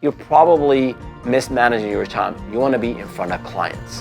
you're probably mismanaging your time. You want to be in front of clients.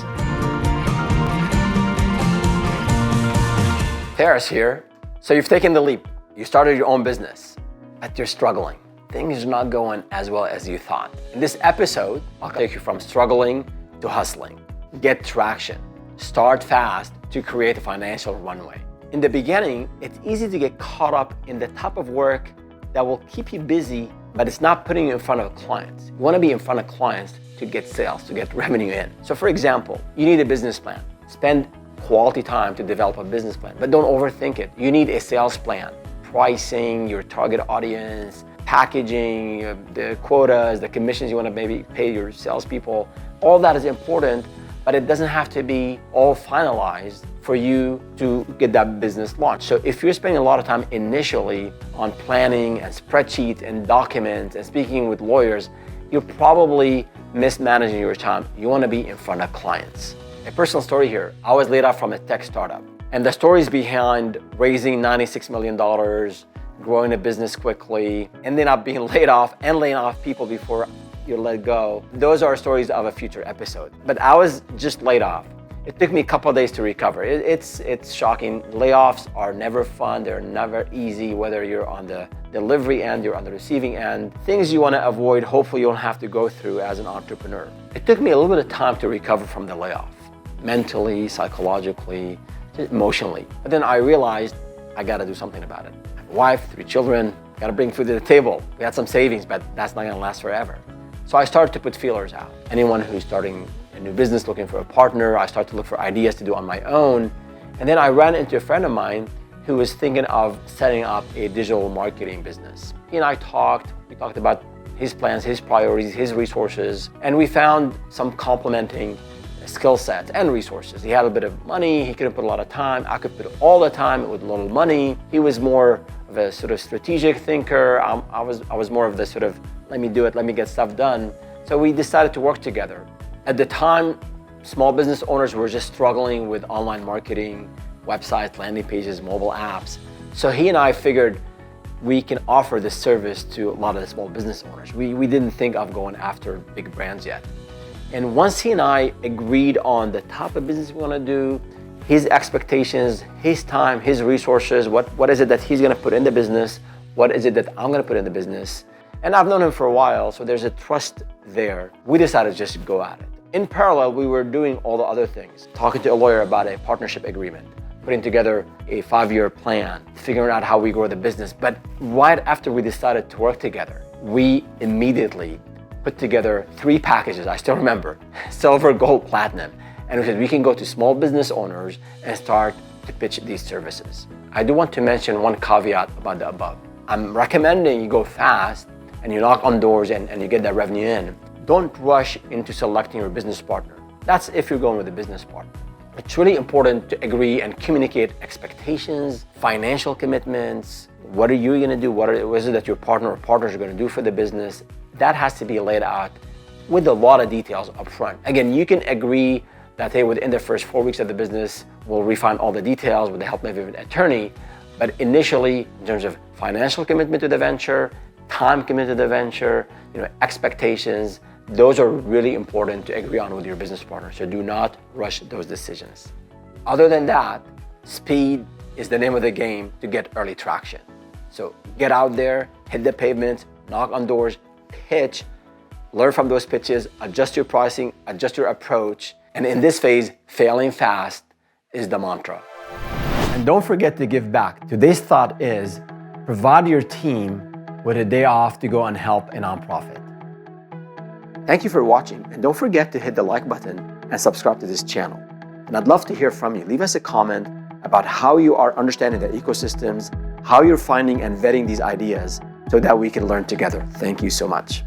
Ferris here. So you've taken the leap. You started your own business, but you're struggling. Things are not going as well as you thought. In this episode, I'll take you from struggling to hustling. Get traction. Start fast to create a financial runway. In the beginning, it's easy to get caught up in the type of work that will keep you busy, but it's not putting you in front of clients. You want to be in front of clients to get sales, to get revenue in. So for example, you need a business plan. Spend quality time to develop a business plan, but don't overthink it. You need a sales plan, pricing, your target audience, packaging, the quotas, the commissions you want to maybe pay your salespeople. All that is important, but it doesn't have to be all finalized for you to get that business launched. So if you're spending a lot of time initially on planning and spreadsheets and documents and speaking with lawyers, you're probably mismanaging your time. You want to be in front of clients. A personal story here. I was laid off from a tech startup, and the stories behind raising $96 million, growing a business quickly, ending up being laid off and laying off people before you're let go. Those are stories of a future episode. But I was just laid off. It took me a couple of days to recover. It's shocking. Layoffs are never fun. They're never easy, whether you're on the delivery end, you're on the receiving end. Things you want to avoid, hopefully you don't have to go through as an entrepreneur. It took me a little bit of time to recover from the layoff, mentally, psychologically, emotionally. But then I realized I got to do something about it. I have a wife, 3 children, got to bring food to the table. We had some savings, but that's not going to last forever. So I started to put feelers out. Anyone who's starting a new business, looking for a partner, I started to look for ideas to do on my own. And then I ran into a friend of mine who was thinking of setting up a digital marketing business. He and I talked. We talked about his plans, his priorities, his resources, and we found some complementing skill sets and resources. He had a bit of money, he couldn't put a lot of time. I could put all the time with little money. He was more of a sort of strategic thinker. I was more of the sort of, let me do it, let me get stuff done. So we decided to work together. At the time, small business owners were just struggling with online marketing, websites, landing pages, mobile apps. So he and I figured we can offer this service to a lot of the small business owners. We didn't think of going after big brands yet. And once he and I agreed on the type of business we want to do, his expectations, his time, his resources, what is it that he's going to put in the business, what is it that I'm going to put in the business, and I've known him for a while, so there's a trust there. We decided to just go at it. In parallel, we were doing all the other things, talking to a lawyer about a partnership agreement, putting together a 5-year plan, figuring out how we grow the business. But right after we decided to work together, we immediately put together 3 packages, I still remember, silver, gold, platinum. And we said we can go to small business owners and start to pitch these services. I do want to mention one caveat about the above. I'm recommending you go fast and you knock on doors and you get that revenue in. Don't rush into selecting your business partner. That's if you're going with a business partner. It's really important to agree and communicate expectations, financial commitments. What are you going to do? What is it that your partner or partners are going to do for the business? That has to be laid out with a lot of details up front. Again, you can agree that, hey, within the first 4 weeks of the business, we'll refine all the details with the help of an attorney. But initially, in terms of financial commitment to the venture, time commitment to the venture, expectations, those are really important to agree on with your business partner. So do not rush those decisions. Other than that, speed is the name of the game to get early traction. So get out there, hit the pavement, knock on doors, pitch, learn from those pitches, adjust your pricing, adjust your approach. And in this phase, failing fast is the mantra. And don't forget to give back. Today's thought is provide your team with a day off to go and help a nonprofit. Thank you for watching, and don't forget to hit the like button and subscribe to this channel. And I'd love to hear from you. Leave us a comment about how you are understanding the ecosystems, how you're finding and vetting these ideas so that we can learn together. Thank you so much.